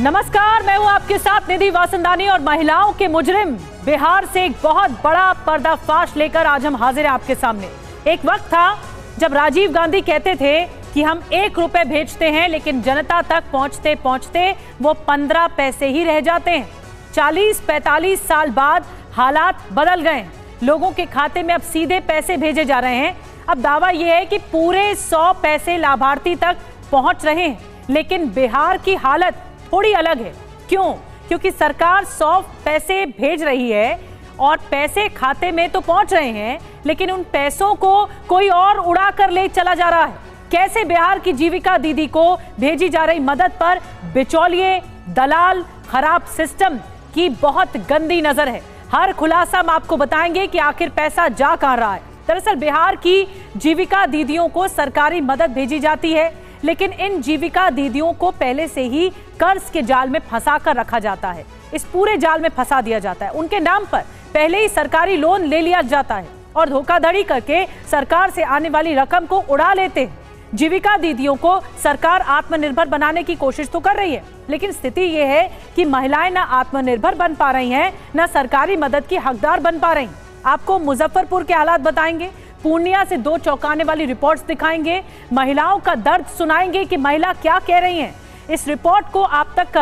नमस्कार, मैं हूं आपके साथ निधि वासंदानी और महिलाओं के मुजरिम बिहार से एक बहुत बड़ा पर्दाफाश लेकर आज हम हाजिर हैं आपके सामने। एक वक्त था जब राजीव गांधी कहते थे कि हम 1 रुपए भेजते हैं, लेकिन जनता तक पहुंचते पहुंचते वो 15 पैसे ही रह जाते हैं। 40-45 साल बाद हालात बदल गए। लोगों के खाते में अब सीधे पैसे भेजे जा रहे हैं। अब दावा यह है कि पूरे 100 पैसे लाभार्थी तक पहुंच रहे हैं, लेकिन बिहार की हालत थोड़ी अलग है। क्यों? क्योंकि सरकार 100 पैसे भेज रही है और पैसे खाते में तो पहुंच रहे हैं, लेकिन उन पैसों को कोई और उड़ा कर ले चला जा रहा है। कैसे बिहार की जीविका दीदी को भेजी जा रही मदद पर बिचौलिए, दलाल, खराब सिस्टम की बहुत गंदी नजर है। हर खुलासा हम आपको बताएंगे कि आखिर पैसा जा कहां रहा है। दरअसल बिहार की जीविका दीदियों को सरकारी मदद भेजी जाती है, लेकिन इन जीविका दीदियों को पहले से ही कर्ज के जाल में फंसा कर रखा जाता है। इस पूरे जाल में फंसा दिया जाता है। उनके नाम पर पहले ही सरकारी लोन ले लिया जाता है और धोखाधड़ी करके सरकार से आने वाली रकम को उड़ा लेते हैं। जीविका दीदियों को सरकार आत्मनिर्भर बनाने की कोशिश तो कर रही है, लेकिन स्थिति यह है कि महिलाएं ना आत्मनिर्भर बन पा रही हैं, ना सरकारी मदद की हकदार बन पा रही। आपको मुजफ्फरपुर के हालात बताएंगे, पूर्णिया से 2 चौंकाने वाली रिपोर्ट्स दिखाएंगे, महिलाओं का दर्द सुनाएंगे कि महिला क्या कह रही हैं। इस रिपोर्ट को आप तक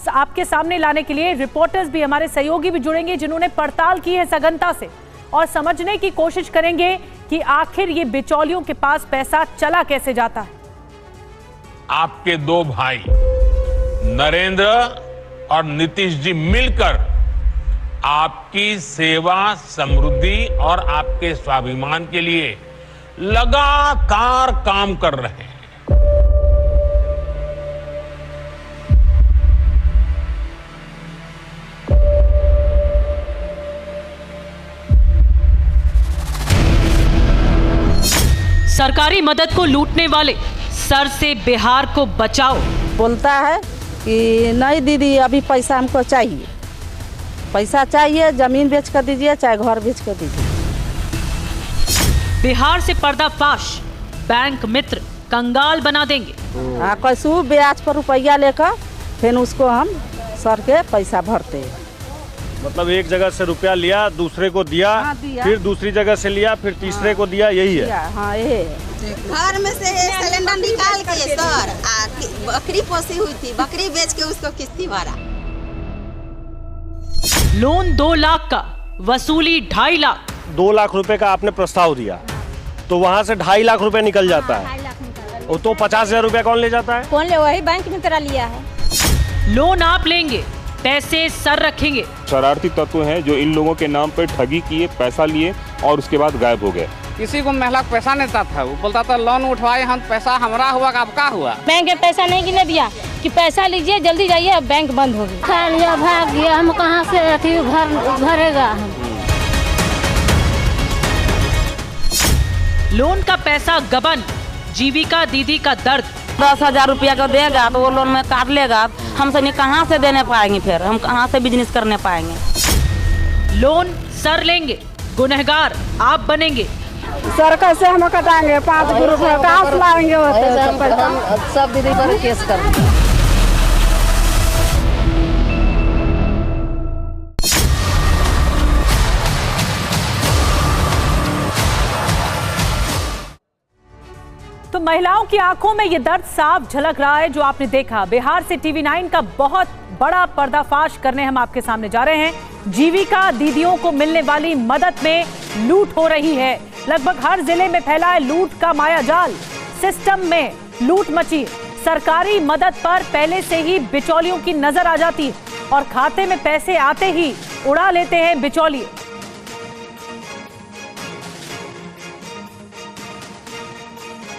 आपके सामने लाने के लिए रिपोर्टर्स भी, हमारे सहयोगी भी जुड़ेंगे, जिन्होंने पड़ताल की है सघनता से, और समझने की कोशिश करेंगे कि आखिर ये बिचौलियों के पास पैसा चला कैसे जाता है। आपके 2 भाई नरेंद्र और नीतीश जी मिलकर आपकी सेवा, समृद्धि और आपके स्वाभिमान के लिए लगातार काम कर रहे हैं। सरकारी मदद को लूटने वाले सर से बिहार को बचाओ। बोलता है कि नहीं दीदी, अभी पैसा हमको चाहिए, पैसा चाहिए, जमीन बेच कर दीजिए चाहे घर बेच कर दीजिए। बिहार से पर्दाफाश, बैंक मित्र कंगाल बना देंगे। कैसे ब्याज पर रुपया लेकर फिर उसको हम सर के पैसा भरते हैं। मतलब एक जगह से रुपया लिया, दूसरे को दिया, दिया, फिर दूसरी जगह से लिया, फिर तीसरे को दिया, यही है। हाँ, यही है। घर में से सिलेंडर निकाल के सर बकरी पोसी हुई थी, बकरी बेच के उसको किस्ती भरा। लोन 2 लाख का, वसूली 2.5 लाख। 2 लाख रुपए का आपने प्रस्ताव दिया, तो वहाँ से 2.5 लाख रुपए निकल जाता है। वो तो 50,000 रुपया कौन ले जाता है? कौन ले? वही बैंक में तेरा लिया है। लोन आप लेंगे, पैसे सर रखेंगे। शरारती तत्व हैं जो इन लोगों के नाम पर ठगी किए, पैसा लिए और उसके बाद गायब हो गए। किसी को महिला पैसा नहीं देता था, वो बोलता था लोन उठवाए हम, पैसा हमारा हुआ, आपका हुआ। बैंक में पैसा नहीं गिने दिया कि पैसा लीजिए जल्दी जाइए, अब बैंक बंद हो गया। खा लिया, भाग गया, हम कहाँ से अथी भरेगा। लोन का पैसा गबन, जीविका दीदी का दर्द। 10,000 रुपया का देगा तो वो लोन में काट लेगा, हमसे कहाँ से देने पाएंगे, फिर हम कहाँ से बिजनेस करने पाएंगे। लोन सर लेंगे, गुनहगार आप बनेंगे। सर कैसे हम कटाएंगे? 5 ग्रुप है, कहाँ से लाएंगे? सब दीदी पर केस कर। तो महिलाओं की आंखों में ये दर्द साफ झलक रहा है जो आपने देखा। बिहार से TV9 का बहुत बड़ा पर्दाफाश करने हम आपके सामने जा रहे हैं। जीविका दीदियों को मिलने वाली मदद में लूट हो रही है। लगभग हर जिले में फैला है लूट का मायाजाल। सिस्टम में लूट मची। सरकारी मदद पर पहले से ही बिचौलियों की नजर आ जाती है और खाते में पैसे आते ही उड़ा लेते हैं बिचौलिए।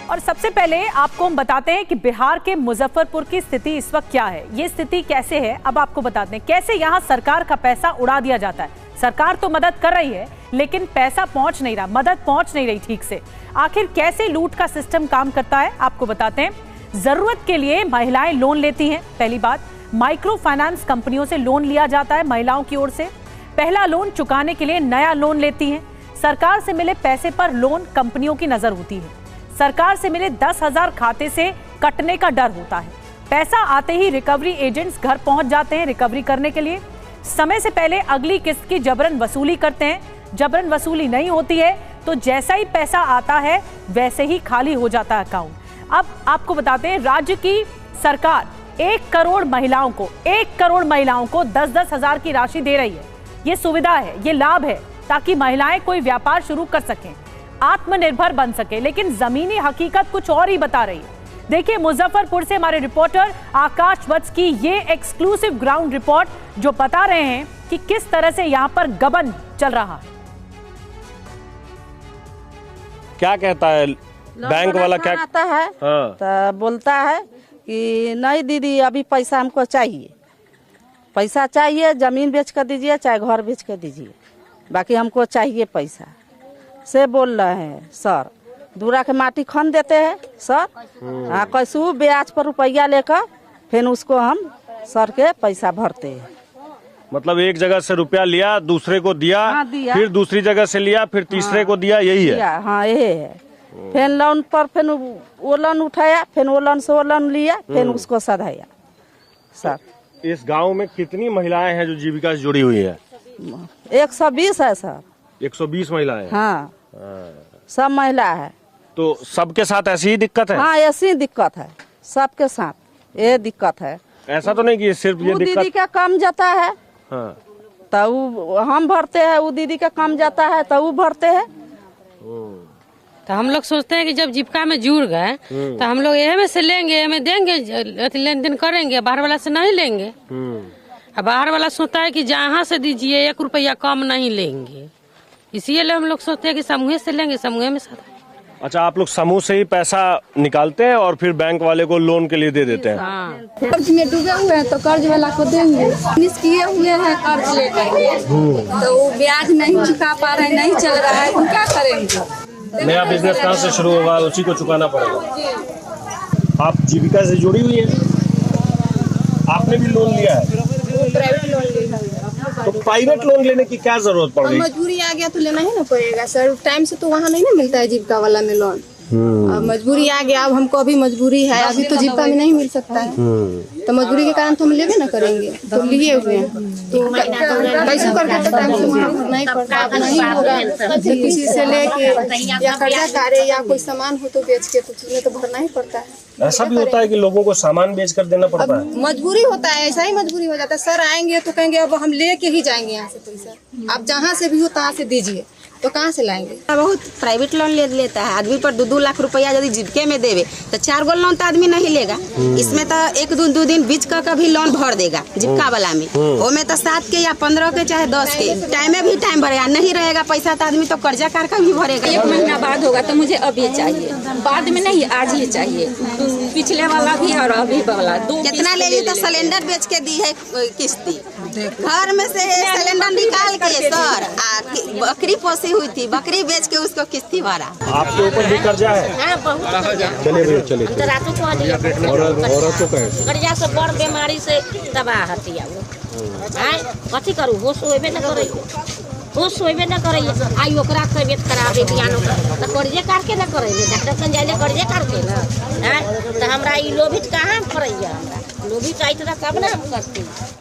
और सबसे पहले आपको हम बताते हैं कि बिहार के मुजफ्फरपुर की स्थिति इस वक्त क्या है। ये स्थिति कैसे है अब आपको बताते हैं। कैसे यहाँ सरकार का पैसा उड़ा दिया जाता है। सरकार तो मदद कर रही है, लेकिन पैसा पहुंच नहीं रहा, मदद पहुंच नहीं रही ठीक से। आखिर कैसे लूट का सिस्टम काम करता है आपको बताते हैं। जरूरत के लिए महिलाएं लोन लेती हैं। पहली बात, माइक्रो फाइनेंस कंपनियों से लोन लिया जाता है महिलाओं की ओर से। पहला लोन चुकाने के लिए नया लोन लेती हैं। सरकार से मिले पैसे पर लोन कंपनियों की नजर होती है। सरकार से मिले 10,000 खाते से कटने का डर होता है। पैसा आते ही रिकवरी एजेंट्स घर पहुंच जाते हैं रिकवरी करने के लिए। समय से पहले अगली किस्त की जबरन वसूली करते हैं। जबरन वसूली नहीं होती है तो जैसा ही पैसा आता है वैसे ही खाली हो जाता है अकाउंट। अब आपको बताते हैं, राज्य की सरकार 1 करोड़ महिलाओं को 10-10 हजार की राशि दे रही है। ये सुविधा है, ये लाभ है ताकि महिलाएं कोई व्यापार शुरू कर सकें, आत्मनिर्भर बन सके। लेकिन जमीनी हकीकत कुछ और ही बता रही है। देखिए मुजफ्फरपुर से हमारे रिपोर्टर आकाश वत्स की ये एक्सक्लूसिव ग्राउंड रिपोर्ट, जो बता रहे हैं कि किस तरह से यहां पर गबन चल रहा है। क्या कहता है बैंक वाला? क्या आता है? हाँ। तो बोलता है कि नहीं दीदी अभी पैसा हमको चाहिए, पैसा चाहिए, जमीन बेच कर दीजिए चाहे घर बेच कर दीजिए, बाकी हमको चाहिए पैसा से बोल रहे हैं सर। दूरा के माटी खन देते हैं सर, हाँ कैसू ब्याज पर रुपया लेकर फिर उसको हम सर के पैसा भरते हैं। मतलब एक जगह से रुपया लिया, दूसरे को दिया, हाँ, दिया। फिर दूसरी जगह से लिया, फिर तीसरे को दिया, यही है? हाँ यही है। फिर लोन पर फिर वो लोन उठाया, फिर वो लोन से वो लोन लिया, फिर उसको सधाया सर। इस गांव में कितनी महिलाएं हैं जो जीविका से जुड़ी हुई है? 120 है सर। 120 महिलाएं? हाँ सब महिला है। तो सबके साथ ऐसी ही दिक्कत है? हाँ ऐसी दिक्कत है सबके साथ, ये दिक्कत है। ऐसा तो नहीं कि सिर्फ ये दिक्कत? दीदी का कम जाता है हाँ। तो हम भरते हैं, वो दीदी का कम जाता है तो वो भरते हैं। तो हम लोग सोचते हैं कि जब जीविका में जुड़ गए तो हम लोग ये में से लेंगे, ये में देंगे, लेन देन करेंगे, बाहर वाला से नहीं लेंगे। अब बाहर वाला सोचता है कि जहाँ से दीजिए 1 रुपया कम नहीं लेंगे, इसीलिए हम लोग सोचते हैं कि समूह से लेंगे, समूह में साथ। अच्छा, आप लोग समूह से ही पैसा निकालते हैं और फिर बैंक वाले को लोन के लिए दे देते हैं? हाँ। कर्ज में डूबे हुए हैं तो कर्ज वाला को देंगे। किए हुए हैं कर्ज लेकर तो वो ब्याज नहीं चुका पा रहे, नहीं चल रहा है, तो क्या करेंगे? नया बिजनेस कहाँ से शुरू होगा, उसी को चुकाना पड़ेगा। आप जीविका से जुड़ी हुई है, आपने भी लोन लिया है? प्राइवेट लोन लिया है। तो प्राइवेट लोन लेने की क्या जरूरत पड़ गई? मजबूरी आ गया तो लेना ही ना पड़ेगा सर, टाइम से तो वहाँ नहीं ना मिलता है जीविका वाला में लोन। अब मजबूरी आ गया, अब हमको अभी मजबूरी है, अभी तो जीविका में नहीं मिल सकता है, तो मजबूरी के कारण तो हम लेवे ना करेंगे, तो लिए हुए हैं तो कैसे करके तो टाइम से नहीं पड़ता, नहीं होगा किसी से लेके या कर्जा कारे या कोई सामान हो तो बेच के, तो उसमें तो भरना ही पड़ता है। ऐसा भी होता है कि लोगों को सामान बेच कर देना पड़ता है? मजबूरी होता है, ऐसा ही मजबूरी हो जाता है। सर आएंगे तो कहेंगे अब हम लेके ही जाएंगे यहाँ से पैसा, आप जहाँ से भी हो तहाँ से दीजिए, तो कहाँ से लाएंगे? बहुत प्राइवेट लोन ले लेता है आदमी पर 2-2 लाख रुपया यदि जीविका में देवे तो 4 गो लोन तो आदमी नहीं लेगा। इसमें तो 1-2 दिन बीच का भी लोन भर देगा जीविका वाला में, वो में तो 7 के या 15 के चाहे 10 के टाइम में भी टाइम भरेगा, नहीं रहेगा पैसा तो आदमी तो कर्जा कार का भी भरेगा। 1 महीना बाद होगा तो मुझे अब ये चाहिए, बाद में नहीं, आज ये चाहिए। पिछले वाला भी और अभी वाला कितना ले ली तो सिलेंडर बेच के दी है किस्ती, घर में से सिलेंडर निकाल के सर, बकरी पोसी हुई थी, बकरी बेच के उसको किस्ती भरा। आपके ऊपर भी कर्जा है? चलिए भैया चलिए। कर्जा से बड़ बीमारी से तबाह हती है वो, कथी करू, होश होबे न करे, होश होबे न करे, आई ओकरा तबियत खराब है बियानो तो कर्जे करके न करे, डॉक्टर सन जाले कर्जे करके न, तो हमरा ई लोभित कहाँ पड़ैया, हमरा लोभित आई तो तब ना हम करते।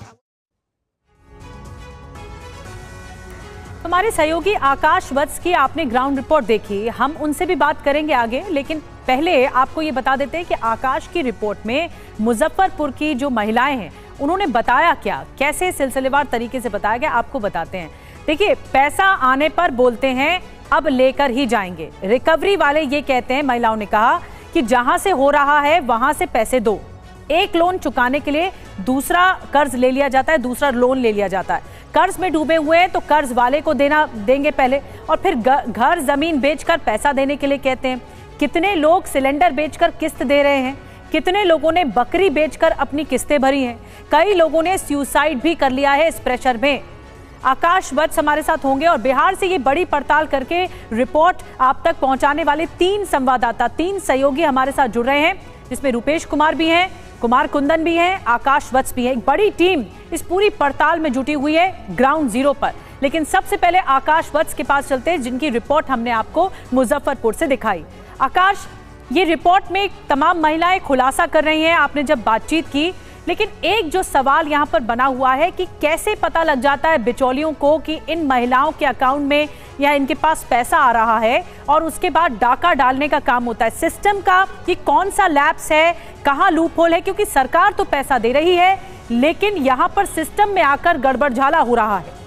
हमारे सहयोगी आकाश वत्स की आपने ग्राउंड रिपोर्ट देखी, हम उनसे भी बात करेंगे आगे, लेकिन पहले आपको ये बता देते हैं कि आकाश की रिपोर्ट में मुजफ्फरपुर की जो महिलाएं हैं उन्होंने बताया क्या, कैसे सिलसिलेवार तरीके से बताया गया, आपको बताते हैं। देखिए, पैसा आने पर बोलते हैं अब लेकर ही जाएंगे। रिकवरी वाले ये कहते हैं, महिलाओं ने कहा कि जहां से हो रहा है वहां से पैसे दो। एक लोन चुकाने के लिए दूसरा कर्ज ले लिया जाता है, दूसरा लोन ले लिया जाता है। कर्ज में डूबे हुए हैं तो कर्ज वाले को देंगे पहले, और फिर घर जमीन बेचकर पैसा देने के लिए कहते हैं। कितने लोग सिलेंडर बेचकर किस्त दे रहे हैं, कितने लोगों ने बकरी बेचकर अपनी किस्तें भरी हैं, कई लोगों ने सुसाइड भी कर लिया है इस प्रेशर में। आकाश वत्स हमारे साथ होंगे और बिहार से ये बड़ी पड़ताल करके रिपोर्ट आप तक पहुंचाने वाले 3 संवाददाता, 3 सहयोगी हमारे साथ जुड़ रहे हैं, जिसमें रुपेश कुमार भी हैं, कुमार कुंदन भी हैं, आकाश वत्स भी हैं। एक बड़ी टीम इस पूरी पड़ताल में जुटी हुई है ग्राउंड जीरो पर। लेकिन सबसे पहले आकाश वत्स के पास चलते हैं, जिनकी रिपोर्ट हमने आपको मुजफ्फरपुर से दिखाई। आकाश, ये रिपोर्ट में तमाम महिलाएं खुलासा कर रही हैं, आपने जब बातचीत की, लेकिन एक जो सवाल यहाँ पर बना हुआ है कि कैसे पता लग जाता है बिचौलियों को कि इन महिलाओं के अकाउंट में या इनके पास पैसा आ रहा है और उसके बाद डाका डालने का काम होता है। सिस्टम का ये कौन सा लैप्स है, कहाँ लूपहोल है? क्योंकि सरकार तो पैसा दे रही है लेकिन यहाँ पर सिस्टम में आकर गड़बड़झाला हो रहा है।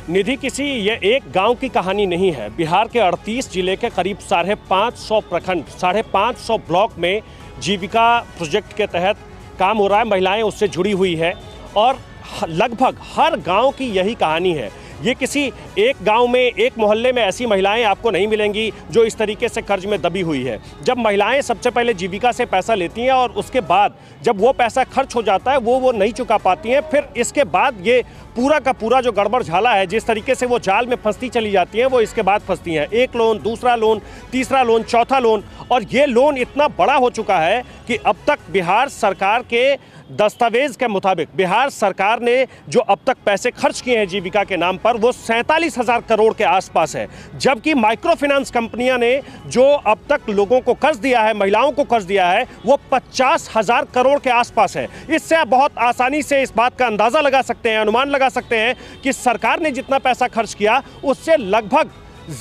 निधि, किसी ये एक गांव की कहानी नहीं है। बिहार के 38 जिले के करीब 550 प्रखंड, 550 ब्लॉक में जीविका प्रोजेक्ट के तहत काम हो रहा है। महिलाएं उससे जुड़ी हुई है और लगभग हर गांव की यही कहानी है। ये किसी एक गांव में, एक मोहल्ले में ऐसी महिलाएं आपको नहीं मिलेंगी जो इस तरीके से कर्ज में दबी हुई है। जब महिलाएं सबसे पहले जीविका से पैसा लेती हैं और उसके बाद जब वो पैसा खर्च हो जाता है वो नहीं चुका पाती हैं, फिर इसके बाद ये पूरा का पूरा जो गड़बड़ झाला है, जिस तरीके से वो जाल में फंसती चली जाती हैं, वो इसके बाद फंसती हैं। एक लोन, दूसरा लोन, तीसरा लोन, चौथा लोन, और ये लोन इतना बड़ा हो चुका है कि अब तक बिहार सरकार के दस्तावेज के मुताबिक बिहार सरकार ने जो अब तक पैसे खर्च किए हैं जीविका के नाम पर वो 47,000 करोड़ के आसपास है। जबकि माइक्रो फाइनेंस कंपनियां ने जो अब तक लोगों को कर्ज दिया है, महिलाओं को कर्ज दिया है, वो 50,000 करोड़ के आसपास है। इससे आप बहुत आसानी से इस बात का अंदाजा लगा सकते हैं, अनुमान लगा सकते हैं कि सरकार ने जितना पैसा खर्च किया उससे लगभग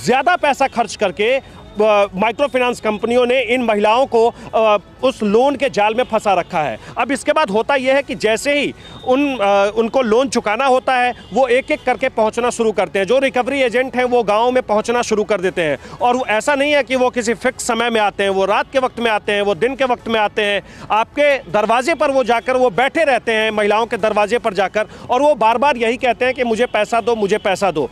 ज्यादा पैसा खर्च करके माइक्रो फाइनेंस कंपनियों ने इन महिलाओं को उस लोन के जाल में फंसा रखा है। अब इसके बाद होता यह है कि जैसे ही उनको लोन चुकाना होता है वो एक एक करके पहुंचना शुरू करते हैं। जो रिकवरी एजेंट हैं वो गांव में पहुंचना शुरू कर देते हैं और वो ऐसा नहीं है कि वो किसी फिक्स समय में आते हैं, वो रात के वक्त में आते हैं, वो दिन के वक्त में आते हैं। आपके दरवाजे पर वो जाकर वो बैठे रहते हैं, महिलाओं के दरवाजे पर जाकर, और वो बार बार यही कहते हैं कि मुझे पैसा दो, मुझे पैसा दो।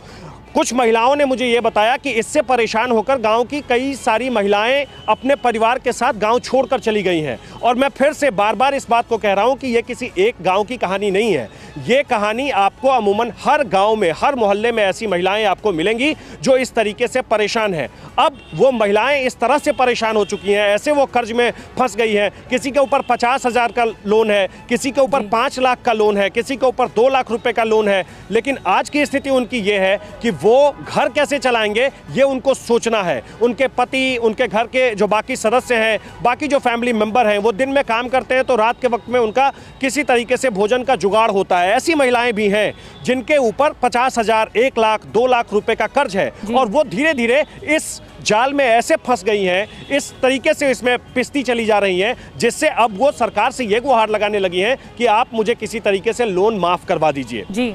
कुछ महिलाओं ने मुझे ये बताया कि इससे परेशान होकर गांव की कई सारी महिलाएं अपने परिवार के साथ गांव छोड़कर चली गई हैं। और मैं फिर से बार बार इस बात को कह रहा हूं कि ये किसी एक गांव की कहानी नहीं है। ये कहानी आपको अमूमन हर गांव में, हर मोहल्ले में ऐसी महिलाएं आपको मिलेंगी जो इस तरीके से परेशान हैं। अब वो महिलाएं इस तरह से परेशान हो चुकी हैं, ऐसे वो कर्ज में फंस गई हैं। किसी के ऊपर 50,000 का लोन है, किसी के ऊपर 5 लाख का लोन है, किसी के ऊपर 2 लाख रुपए का लोन है। लेकिन आज की स्थिति उनकी ये है कि वो घर कैसे चलाएंगे ये उनको सोचना है। उनके पति, उनके घर के जो बाकी सदस्य हैं, बाकी जो फैमिली मेंबर हैं, वो दिन में काम करते हैं तो रात के वक्त में उनका किसी तरीके से भोजन का जुगाड़ होता है। ऐसी महिलाएं भी हैं जिनके ऊपर 50,000, 1 लाख, 2 लाख रुपए का कर्ज है और वो धीरे धीरे इस जाल में ऐसे फंस गई हैं, इस तरीके से इसमें पिसती चली जा रही हैं, जिससे अब वो सरकार से ये गुहार लगाने लगी हैं कि आप मुझे किसी तरीके से लोन माफ करवा दीजिए। जी,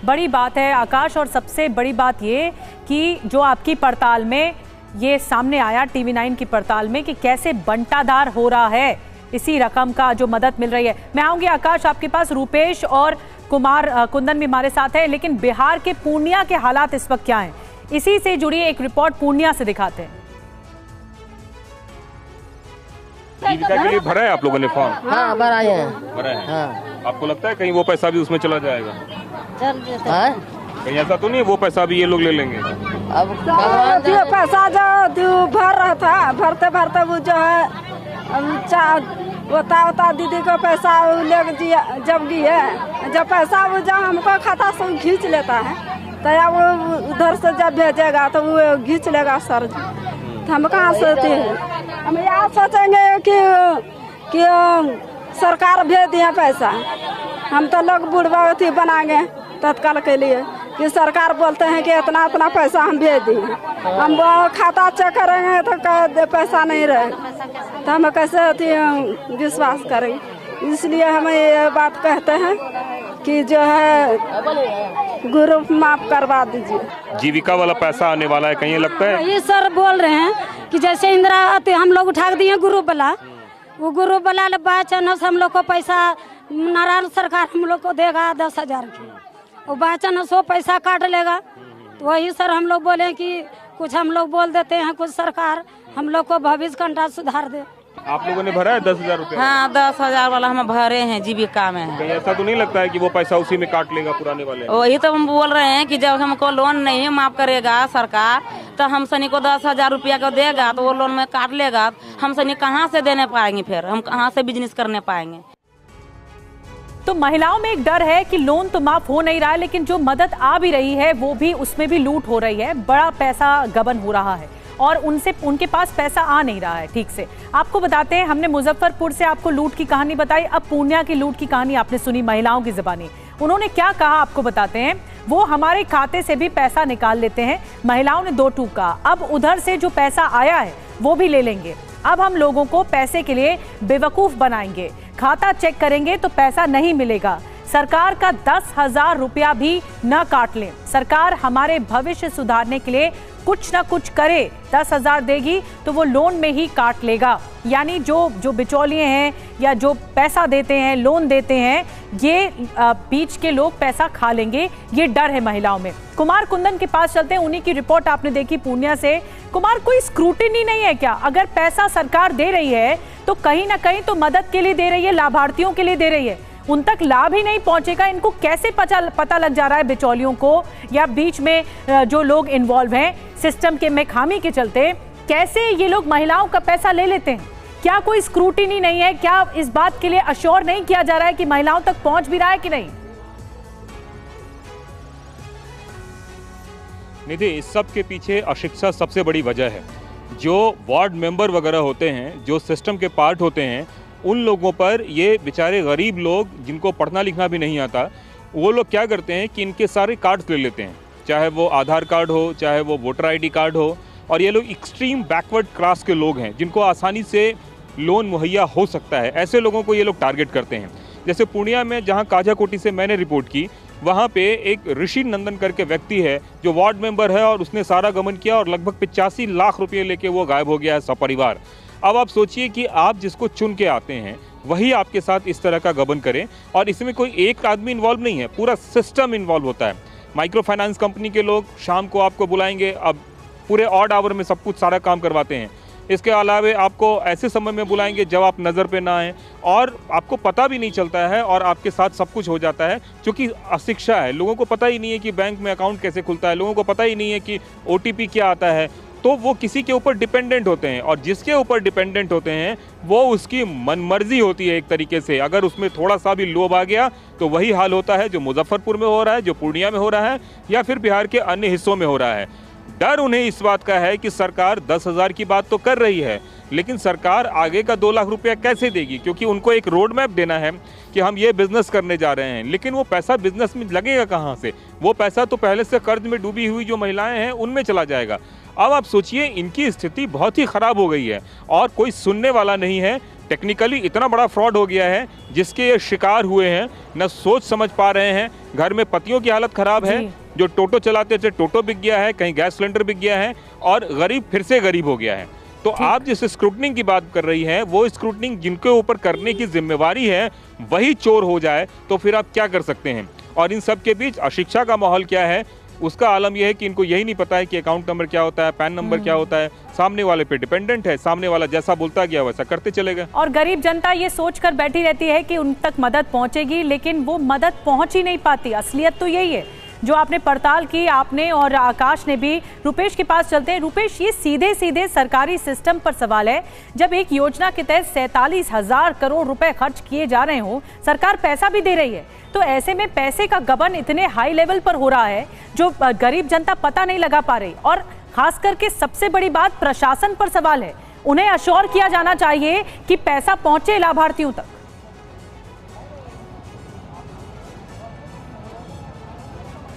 बड़ी बात है आकाश, और सबसे बड़ी बात ये कि जो आपकी पड़ताल में ये सामने आया, TV9 की पड़ताल में, कि कैसे बंटाधार हो रहा है इसी रकम का जो मदद मिल रही है। मैं आऊंगी आकाश आपके पास। रूपेश और कुंदन भी हमारे साथ है, लेकिन बिहार के पूर्णिया के हालात इस वक्त क्या हैं, इसी से जुड़ी एक रिपोर्ट पूर्णिया से दिखाते हैं। जीविका के लिए भरा है आप लोगों ने फॉर्म? हाँ, भरा है। हाँ। आपको लगता है कहीं वो पैसा भी उसमें चला जाएगा? कहीं ऐसा तो नहीं वो पैसा भी ये लोग ले लेंगे? अब पैसा जो भर रहा था, भरते भरते वो जो है होता दीदी को पैसा ले जब गए, जब पैसा वो जब हमको खाता से खींच लेता है तो या वो उधर से जब भेजेगा तो वो खींच लेगा सर। तो हम कहाँ सोचते हैं, हम यहाँ सोचेंगे कि सरकार भेज दिया पैसा। हम तो लोग बुढ़वा अथी बनाएंगे तत्काल के लिए कि सरकार बोलते हैं कि इतना इतना पैसा हम भेज दिए, हम वो खाता चेक करेंगे तो पैसा नहीं रहेगा तो हम कैसे अथी विश्वास करेंगे। इसलिए हम ये बात कहते हैं कि जो है ग्रुप माफ करवा दीजिए। जीविका वाला पैसा आने वाला है, कहीं लगता है? ये सर बोल रहे हैं कि जैसे इंदिरा हम लोग उठा दिए ग्रुप वाला, वो ग्रुप वाला बाचनस हम लोग को पैसा नारायण सरकार हम लोग को देगा 10,000 की, वो बाचनस वो पैसा काट लेगा। तो वही सर हम लोग बोले कि कुछ हम लोग बोल देते हैं, कुछ सरकार हम लोग को भविष्य कंटा सुधार दे। आप लोगों ने भरा है 10,000 रुपये? हाँ, 10,000 वाला हम भरे हैं, जीविका में है। कहीं ऐसा तो नहीं लगता है कि वो पैसा उसी में काट लेगा पुराने वाले? वही तो हम बोल रहे हैं कि जब हमको लोन नहीं माफ करेगा सरकार तो हम सनी को 10,000 रुपया को देगा तो वो लोन में काट लेगा, हम सनी कहाँ से देने पाएंगे, फिर हम कहाँ से बिजनेस करने पाएंगे। तो महिलाओं में एक डर है कि लोन तो माफ हो नहीं रहा है, लेकिन जो मदद आ भी रही है वो भी, उसमें भी लूट हो रही है, बड़ा पैसा गबन हो रहा है और उनके पास पैसा आ नहीं रहा है ठीक से। आपको बताते हैं, हमने मुजफ्फरपुर से आपको लूट की कहानी बताई, अब पूर्णिया की लूट की कहानी आपने सुनी महिलाओं की ज़बानी। उन्होंने क्या कहा आपको बताते हैं। वो हमारे खाते से भी पैसा निकाल लेते हैं, महिलाओं ने दो टूक कहा। अब उधर से जो पैसा आया है वो भी ले लेंगे। अब हम लोगों को पैसे के लिए बेवकूफ बनाएंगे, खाता चेक करेंगे तो पैसा नहीं मिलेगा। सरकार का 10,000 रुपया भी न काट लें, सरकार हमारे भविष्य सुधारने के लिए कुछ ना कुछ करे। 10,000 देगी तो वो लोन में ही काट लेगा। यानी जो बिचौलिए हैं या जो पैसा देते हैं, लोन देते हैं, ये बीच के लोग पैसा खा लेंगे, ये डर है महिलाओं में। कुमार कुंदन के पास चलते हैं, उन्हीं की रिपोर्ट आपने देखी पूर्णिया से। कुमार, कोई स्क्रूटिनी नहीं है क्या? अगर पैसा सरकार दे रही है तो कहीं ना कहीं तो मदद के लिए दे रही है, लाभार्थियों के लिए दे रही है, उन तक लाभ ही नहीं पहुंचेगा। इनको कैसे पता लग जा रहा है बिचौलियों को या बीच में जो लोग इन्वॉल्व हैं सिस्टम के में खामी के चलते, कैसे ये लोग महिलाओं का पैसा ले लेते हैं? क्या कोई स्क्रूटिनी नहीं है? क्या इस बात के लिए अश्योर नहीं किया जा रहा है कि महिलाओं तक पहुंच भी रहा है कि नहीं? निधि, इस सब के पीछे अशिक्षा सबसे बड़ी वजह है। जो वार्ड मेंबर वगैरह होते हैं, जो सिस्टम के पार्ट होते हैं, उन लोगों पर ये बेचारे गरीब लोग जिनको पढ़ना लिखना भी नहीं आता, वो लोग क्या करते हैं कि इनके सारे कार्ड्स ले लेते हैं, चाहे वो आधार कार्ड हो, चाहे वो वोटर आईडी कार्ड हो। और ये लोग एक्सट्रीम बैकवर्ड क्लास के लोग हैं जिनको आसानी से लोन मुहैया हो सकता है, ऐसे लोगों को ये लोग टारगेट करते हैं। जैसे पूर्णिया में जहाँ काजाकोटी से मैंने रिपोर्ट की, वहाँ पे एक ऋषि नंदन करके व्यक्ति है जो वार्ड मेंबर है और उसने सारा गमन किया और लगभग 85 लाख रुपये लेके वो गायब हो गया है सपरिवार। अब आप सोचिए कि आप जिसको चुन के आते हैं वही आपके साथ इस तरह का गबन करें, और इसमें कोई एक आदमी इन्वॉल्व नहीं है, पूरा सिस्टम इन्वॉल्व होता है। माइक्रो फाइनेंस कंपनी के लोग शाम को आपको बुलाएंगे, अब पूरे ऑड आवर में सब कुछ सारा काम करवाते हैं। इसके अलावा आपको ऐसे समय में बुलाएंगे जब आप नज़र पे ना आए और आपको पता भी नहीं चलता है और आपके साथ सब कुछ हो जाता है। क्योंकि अशिक्षा है, लोगों को पता ही नहीं है कि बैंक में अकाउंट कैसे खुलता है, लोगों को पता ही नहीं है कि OTP क्या आता है, तो वो किसी के ऊपर डिपेंडेंट होते हैं और जिसके ऊपर डिपेंडेंट होते हैं वो उसकी मनमर्जी होती है एक तरीके से। अगर उसमें थोड़ा सा भी लोभ आ गया तो वही हाल होता है जो मुजफ्फरपुर में हो रहा है, जो पूर्णिया में हो रहा है या फिर बिहार के अन्य हिस्सों में हो रहा है। डर उन्हें इस बात का है कि सरकार 10,000 की बात तो कर रही है, लेकिन सरकार आगे का 2 लाख रुपया कैसे देगी? क्योंकि उनको एक रोड मैप देना है कि हम ये बिजनेस करने जा रहे हैं, लेकिन वो पैसा बिजनेस में लगेगा कहाँ से? वो पैसा तो पहले से कर्ज में डूबी हुई जो महिलाएं हैं उनमें चला जाएगा। अब आप सोचिए, इनकी स्थिति बहुत ही खराब हो गई है और कोई सुनने वाला नहीं है। टेक्निकली इतना बड़ा फ्रॉड हो गया है जिसके ये शिकार हुए हैं, न सोच समझ पा रहे हैं। घर में पतियों की हालत खराब है, जो टोटो चलाते थे टोटो बिक गया है, कहीं गैस सिलेंडर बिक गया है और गरीब फिर से गरीब हो गया है। तो आप जिस स्क्रूटनिंग की बात कर रही हैं, वो स्क्रूटनिंग जिनके ऊपर करने की जिम्मेवारी है वही चोर हो जाए तो फिर आप क्या कर सकते हैं? और इन सब के बीच अशिक्षा का माहौल क्या है, उसका आलम यह है कि इनको यही नहीं पता है कि अकाउंट नंबर क्या होता है, पैन नंबर क्या होता है। सामने वाले पे डिपेंडेंट है, सामने वाला जैसा बोलता गया वैसा करते चलेगा। और गरीब जनता ये सोचकर बैठी रहती है कि उन तक मदद पहुंचेगी, लेकिन वो मदद पहुंच ही नहीं पाती। असलियत तो यही है जो आपने पड़ताल की, आपने और आकाश ने भी। रुपेश के पास चलते हैं। रुपेश, ये सीधे सीधे सरकारी सिस्टम पर सवाल है। जब एक योजना के तहत 47,000 करोड़ रुपए खर्च किए जा रहे हो, सरकार पैसा भी दे रही है, तो ऐसे में पैसे का गबन इतने हाई लेवल पर हो रहा है जो गरीब जनता पता नहीं लगा पा रही। और खास करके सबसे बड़ी बात प्रशासन पर सवाल है, उन्हें अश्योर किया जाना चाहिए कि पैसा पहुंचे लाभार्थियों तक।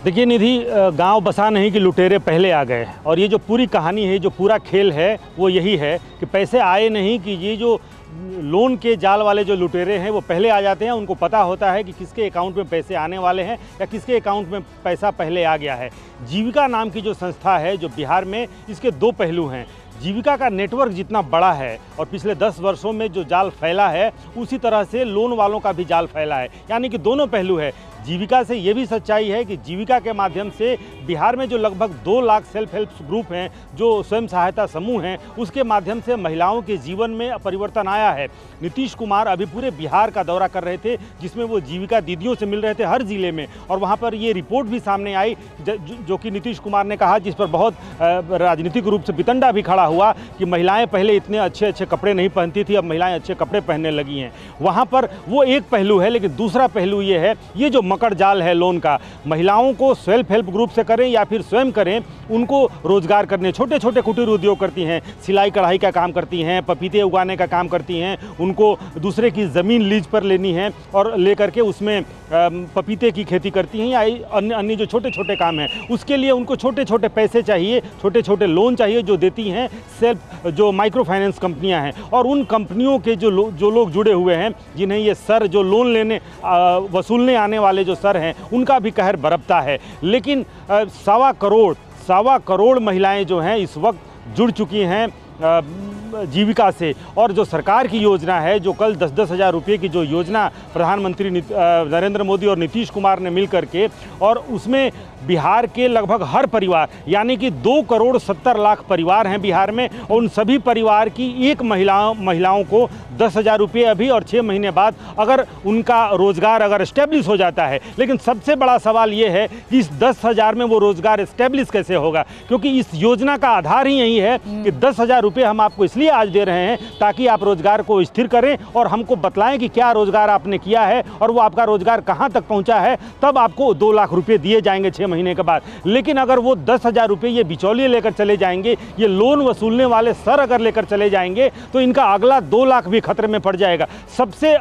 देखिए निधि, गांव बसा नहीं कि लुटेरे पहले आ गए, और ये जो पूरी कहानी है, जो पूरा खेल है, वो यही है कि पैसे आए नहीं, कि ये जो लोन के जाल वाले जो लुटेरे हैं वो पहले आ जाते हैं। उनको पता होता है कि किसके अकाउंट में पैसे आने वाले हैं या किसके अकाउंट में पैसा पहले आ गया है। जीविका नाम की जो संस्था है जो बिहार में, इसके 2 पहलू हैं। जीविका का नेटवर्क जितना बड़ा है और पिछले 10 वर्षों में जो जाल फैला है, उसी तरह से लोन वालों का भी जाल फैला है, यानी कि दोनों पहलू है। जीविका से ये भी सच्चाई है कि जीविका के माध्यम से बिहार में जो लगभग 2 लाख सेल्फ हेल्प ग्रुप हैं, जो स्वयं सहायता समूह हैं, उसके माध्यम से महिलाओं के जीवन में परिवर्तन आया है। नीतीश कुमार अभी पूरे बिहार का दौरा कर रहे थे, जिसमें वो जीविका दीदियों से मिल रहे थे हर जिले में, और वहाँ पर ये रिपोर्ट भी सामने आई जो कि नीतीश कुमार ने कहा, जिस पर बहुत राजनीतिक रूप से वितंडा भी खड़ा हुआ कि महिलाएं पहले इतने अच्छे अच्छे कपड़े नहीं पहनती थी, अब महिलाएं अच्छे कपड़े पहनने लगी हैं। वहाँ पर वो एक पहलू है, लेकिन दूसरा पहलू ये है, ये जो मकर जाल है लोन का, महिलाओं को सेल्फ हेल्प ग्रुप से करें या फिर स्वयं करें, उनको रोजगार करने, छोटे छोटे कुटीर उद्योग करती हैं, सिलाई कढ़ाई का काम करती हैं, पपीते उगाने का काम करती हैं, उनको दूसरे की ज़मीन लीज पर लेनी है और लेकर के उसमें पपीते की खेती करती हैं या अन्य जो छोटे छोटे काम हैं, उसके लिए उनको छोटे छोटे पैसे चाहिए, छोटे छोटे लोन चाहिए, जो देती हैं सेल्फ जो माइक्रो फाइनेंस कंपनियां हैं। और उन कंपनियों के जो लोग जुड़े हुए हैं, जिन्हें ये सर जो लोन लेने वसूलने आने वाले जो सर हैं, उनका भी कहर बरपता है। लेकिन 1.25 करोड़ महिलाएं जो हैं इस वक्त जुड़ चुकी हैं जीविका से। और जो सरकार की योजना है, जो कल 10-10 हज़ार रुपये की जो योजना प्रधानमंत्री नरेंद्र मोदी और नीतीश कुमार ने मिल करके, और उसमें बिहार के लगभग हर परिवार, यानी कि 2,70,00,000 परिवार हैं बिहार में, और उन सभी परिवार की एक महिलाओं को 10,000 रुपये अभी और 6 महीने बाद अगर उनका रोज़गार अगर इस्टेब्लिश हो जाता है। लेकिन सबसे बड़ा सवाल ये है कि इस 10,000 में वो रोज़गार इस्टेब्लिश कैसे होगा, क्योंकि इस योजना का आधार ही यही है कि 10,000 रुपये हम आपको इसलिए आज दे रहे हैं ताकि आप रोज़गार को स्थिर करें और हमको बतलाएं कि क्या रोज़गार आपने किया है और वो आपका रोज़गार कहाँ तक पहुँचा है, तब आपको 2 लाख रुपये दिए जाएंगे 6 महीने के बाद। लेकिन अगर वो 10,000 रुपये ये बिचौलिए लेकर चले जाएंगे, ये लोन वसूलने वाले सर अगर लेकर चले जाएंगे, तो इनका अगला 2 लाख भी खतरे में पड़ जाएगा। सबसे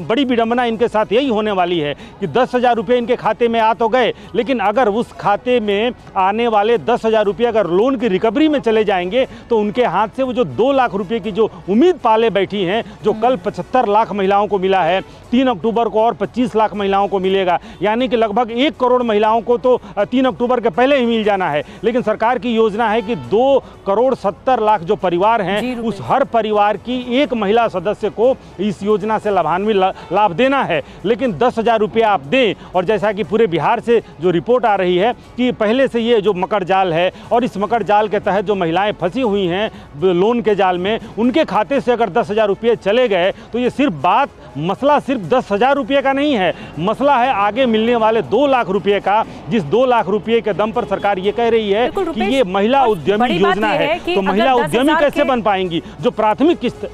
बड़ी विडंबना इनके साथ यही होने वाली है कि 10,000 रुपये इनके खाते में आ तो गए, लेकिन अगर उस खाते में आने वाले 10,000 रुपये अगर लोन की रिकवरी में चले जाएंगे, तो उनके हाथ से वो जो 2 लाख रुपये की जो उम्मीद पाले बैठी हैं, जो कल 75 लाख महिलाओं को मिला है, 3 अक्टूबर को और 25 लाख महिलाओं को मिलेगा, यानी कि लगभग 1 करोड़ महिलाओं को तो 3 अक्टूबर के पहले ही मिल जाना है। लेकिन सरकार की योजना है कि 2,70,00,000 जो परिवार हैं, उस हर परिवार की एक महिला सदस्य को इस योजना से लाभान्वित लाभ देना है। लेकिन 10,000 रुपये आप दें, और जैसा कि पूरे बिहार से जो रिपोर्ट आ रही है कि पहले से ये जो मकर जाल है, और इस मकर जाल के तहत जो महिलाएं फंसी हुई हैं लोन के जाल में, उनके खाते से अगर 10,000 रुपये चले गए, तो ये मसला सिर्फ 10,000 रुपये का नहीं है, मसला है आगे मिलने वाले 2 लाख रुपये का, जिस 2 लाख रुपये के दम पर सरकार ये कह रही है कि ये महिला उद्यमी योजना है, तो महिला उद्यमी कैसे बन पाएंगी? जो प्राथमिक किस्त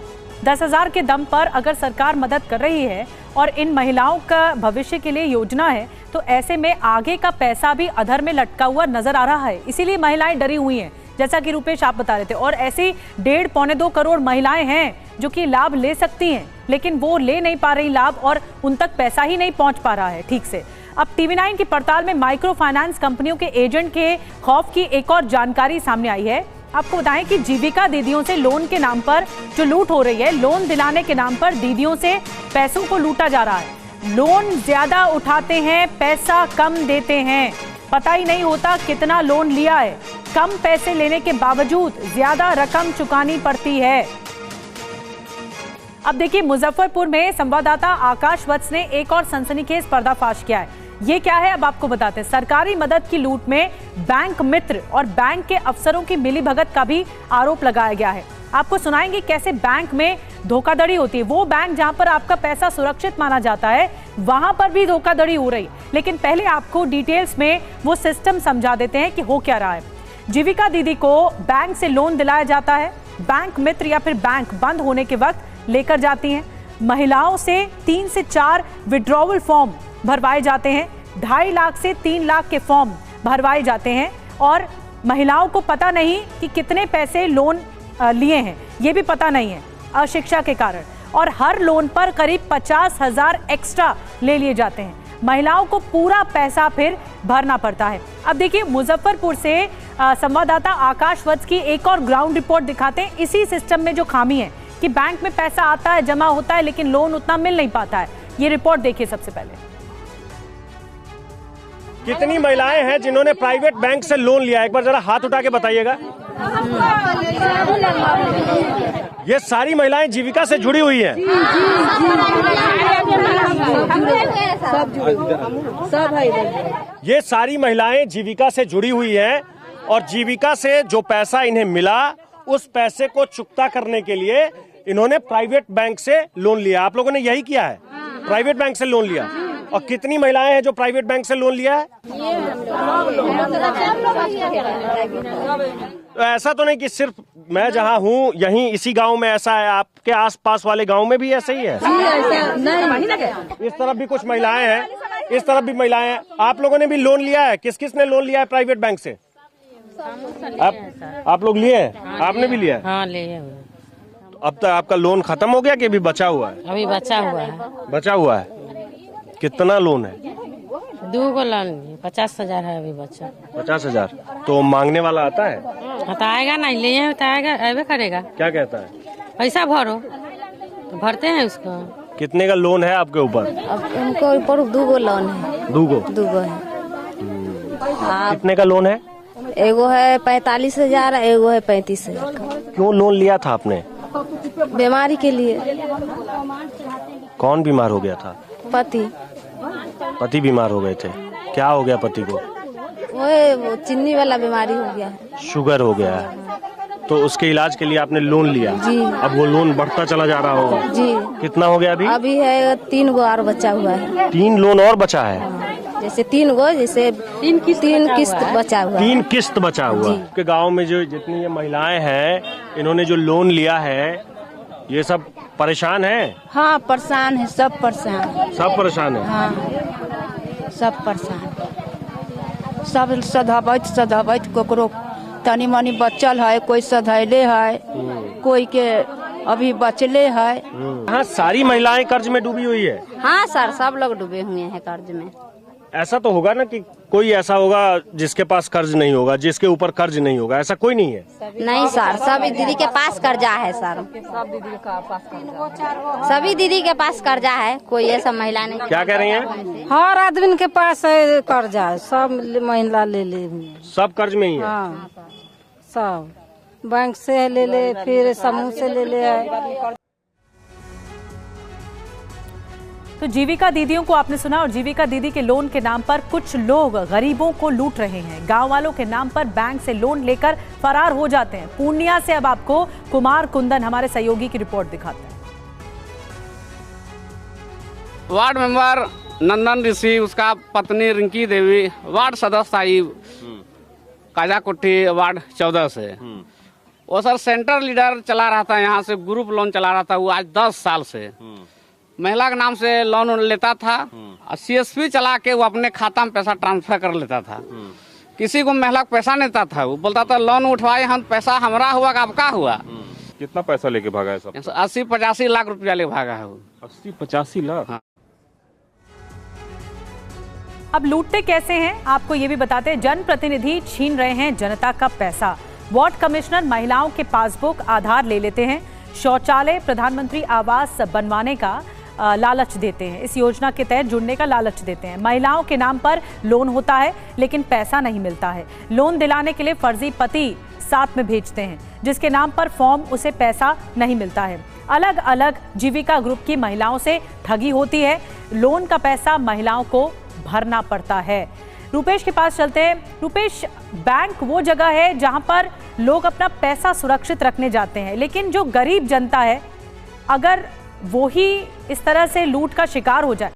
10,000 के दम पर अगर सरकार मदद कर रही है और इन महिलाओं का भविष्य के लिए योजना है, तो ऐसे में आगे का पैसा भी अधर में लटका हुआ नजर आ रहा है। इसीलिए महिलाएं डरी हुई हैं, जैसा कि रुपेश आप बता रहे थे। और ऐसी 1.5-2 करोड़ महिलाएं हैं जो कि लाभ ले सकती हैं, लेकिन वो ले नहीं पा रही लाभ, और उन तक पैसा ही नहीं पहुंच पा रहा है ठीक से। अब TV9 की पड़ताल में माइक्रो फाइनेंस कंपनियों के एजेंट के खौफ की एक और जानकारी सामने आई है। आपको बताएं कि जीविका दीदियों से लोन के नाम पर जो लूट हो रही है, लोन दिलाने के नाम पर दीदियों से पैसों को लूटा जा रहा है। लोन ज्यादा उठाते हैं, पैसा कम देते हैं, पता ही नहीं होता कितना लोन लिया है। कम पैसे लेने के बावजूद ज्यादा रकम चुकानी पड़ती है। अब देखिए, मुजफ्फरपुर में संवाददाता आकाश वत्स ने एक और सनसनीखेज पर्दाफाश किया है। ये क्या है अब आपको बताते हैं। सरकारी मदद की लूट में बैंक मित्र और बैंक के अफसरों की मिलीभगत का भी आरोप लगाया गया है। आपको सुनाएंगे कैसे बैंक में धोखाधड़ी होती है। वो बैंक जहां पर आपका पैसा सुरक्षित माना जाता है, वहां पर भी धोखाधड़ी हो रही। लेकिन पहले आपको डिटेल्स में वो सिस्टम समझा देते हैं कि हो क्या रहा है। जीविका दीदी को बैंक से लोन दिलाया जाता है, बैंक मित्र या फिर बैंक बंद होने के वक्त लेकर जाती हैं। महिलाओं से 3 से 4 विड्रॉवल फॉर्म भरवाए जाते हैं, 2.5 लाख से 3 लाख के फॉर्म भरवाए जाते हैं, और महिलाओं को पता नहीं कि कितने पैसे लोन लिए हैं, ये भी पता नहीं है अशिक्षा के कारण। और हर लोन पर करीब 50,000 एक्स्ट्रा ले लिए जाते हैं। महिलाओं को पूरा पैसा फिर भरना पड़ता है। अब देखिए, मुजफ्फरपुर से संवाददाता आकाश वत्स की एक और ग्राउंड रिपोर्ट दिखाते हैं। इसी सिस्टम में जो खामी है कि बैंक में पैसा आता है, जमा होता है, लेकिन लोन उतना मिल नहीं पाता है। ये रिपोर्ट देखिए सबसे पहले। कितनी महिलाएं हैं जिन्होंने प्राइवेट बैंक से लोन लिया, एक बार जरा हाथ उठा के बताइएगा। ये सारी महिलाएं जीविका से जुड़ी हुई हैं। ये सारी महिलाएं जीविका से जुड़ी हुई हैं, और जीविका से जो पैसा इन्हें मिला, उस पैसे को चुकता करने के लिए इन्होंने प्राइवेट बैंक से लोन लिया। आप लोगों ने यही किया है, प्राइवेट बैंक से लोन लिया। और कितनी महिलाएं हैं जो प्राइवेट बैंक से लोन लिया है? तो ऐसा तो नहीं कि सिर्फ मैं जहाँ हूँ यहीं इसी गांव में ऐसा है, आपके आसपास वाले गांव में भी ऐसा ही है? इस तरफ भी कुछ महिलाएं हैं, इस तरफ भी महिलाएं हैं। आप लोगों ने भी लोन लिया है? किस किस ने लोन लिया है प्राइवेट बैंक से? आप लोग लिए हैं? आपने भी लिया है? हाँ लिए। अब तक आपका लोन खत्म हो गया कि अभी बचा हुआ है? अभी बचा हुआ है। बचा हुआ है। कितना लोन है? 2 गो लोन 50,000 है अभी बचा। 50,000। तो मांगने वाला आता है? तो आएगा नहीं, लिए तो आएगा, आएगा करेगा। क्या कहता है? पैसा भरो, तो भरते हैं उसको। कितने का लोन है आपके ऊपर? अब उनको ऊपर 2 गो लोन है। 2 गो है। कितने का लोन है? एगो है 45,000, एगो है 35,000। क्यों लोन लिया था आपने? बीमारी के लिए। कौन बीमार हो गया था? पति बीमार हो गए थे। क्या हो गया पति को? वो चीनी वाला बीमारी हो गया है। शुगर हो गया है। तो उसके इलाज के लिए आपने लोन लिया? जी। अब वो लोन बढ़ता चला जा रहा होगा? जी। कितना हो गया अभी? अभी है 3 गो और बचा हुआ है। 3 लोन और बचा है? जैसे 3 गो, जैसे 3 किस्त बचा हुआ है। 3 किस्त बचा हुआ है। के गाँव में जो जितनी ये महिलाएं हैं, इन्होंने जो लोन लिया है, ये सब परेशान है? हाँ परेशान है, सब परेशान। सब परेशान है? हाँ सब परेशान। सब सधाबैत ककरो तनी मनी बचल है, कोई सधैले है, कोई के अभी बचले है। हाँ, सारी महिलाएं कर्ज में डूबी हुई है? हाँ सर, सब लोग डूबे हुए हैं कर्ज में। ऐसा तो होगा ना कि कोई ऐसा होगा जिसके पास कर्ज नहीं होगा, जिसके ऊपर कर्ज नहीं होगा, ऐसा कोई नहीं है? नहीं सर, सभी दीदी के पास कर्जा है सर। सभी दीदी के पास कर्जा है, कोई ऐसा महिला नहीं। क्या कह रही हैं? हर आदमी के पास कर्जा है, सब महिला ले सब कर्ज में ही है? हाँ सब बैंक से ले, फिर समूह से ले है। तो जीविका दीदियों को आपने सुना, और जीविका दीदी के लोन के नाम पर कुछ लोग गरीबों को लूट रहे हैं। गांव वालों के नाम पर बैंक से लोन लेकर फरार हो जाते हैं। पूर्णिया से अब आपको कुमार कुंदन हमारे सहयोगी की रिपोर्ट दिखाते हैं। वार्ड मेंबर नंदन ऋषि, उसका पत्नी रिंकी देवी, वार्ड सदस्य साहिब काजाकुट्टी वार्ड 14 से। वो सर सेंटर लीडर चला रहा था, यहाँ से ग्रुप लोन चला रहा था। वो आज 10 साल से महिला के नाम से लोन लेता था और CSP चला के वो अपने खाता में पैसा ट्रांसफर कर लेता था। किसी को महिला को पैसा नहीं देता था, वो बोलता था लोन उठवाए हम, पैसा हमारा हुआ कि आपका हुआ। कितना पैसा लेके भागा है सब? 80-85 लाख रुपया लेके भागा है वो। 80-85 लाख? हाँ। अब लूटते कैसे हैं आपको ये भी बताते हैं। जनप्रतिनिधि छीन रहे हैं जनता का पैसा। वार्ड कमिश्नर महिलाओं के पासबुक आधार ले लेते हैं। शौचालय प्रधानमंत्री आवास बनवाने का लालच देते हैं। इस योजना के तहत जुड़ने का लालच देते हैं। महिलाओं के नाम पर लोन होता है लेकिन पैसा नहीं मिलता है। लोन दिलाने के लिए फर्जी पति साथ में भेजते हैं, जिसके नाम पर फॉर्म उसे पैसा नहीं मिलता है। अलग अलग जीविका ग्रुप की महिलाओं से ठगी होती है। लोन का पैसा महिलाओं को भरना पड़ता है। रुपेश के पास चलते हैं। रुपेश, बैंक वो जगह है जहां पर लोग अपना पैसा सुरक्षित रखने जाते हैं, लेकिन जो गरीब जनता है, अगर वो ही इस तरह से लूट का शिकार हो जाए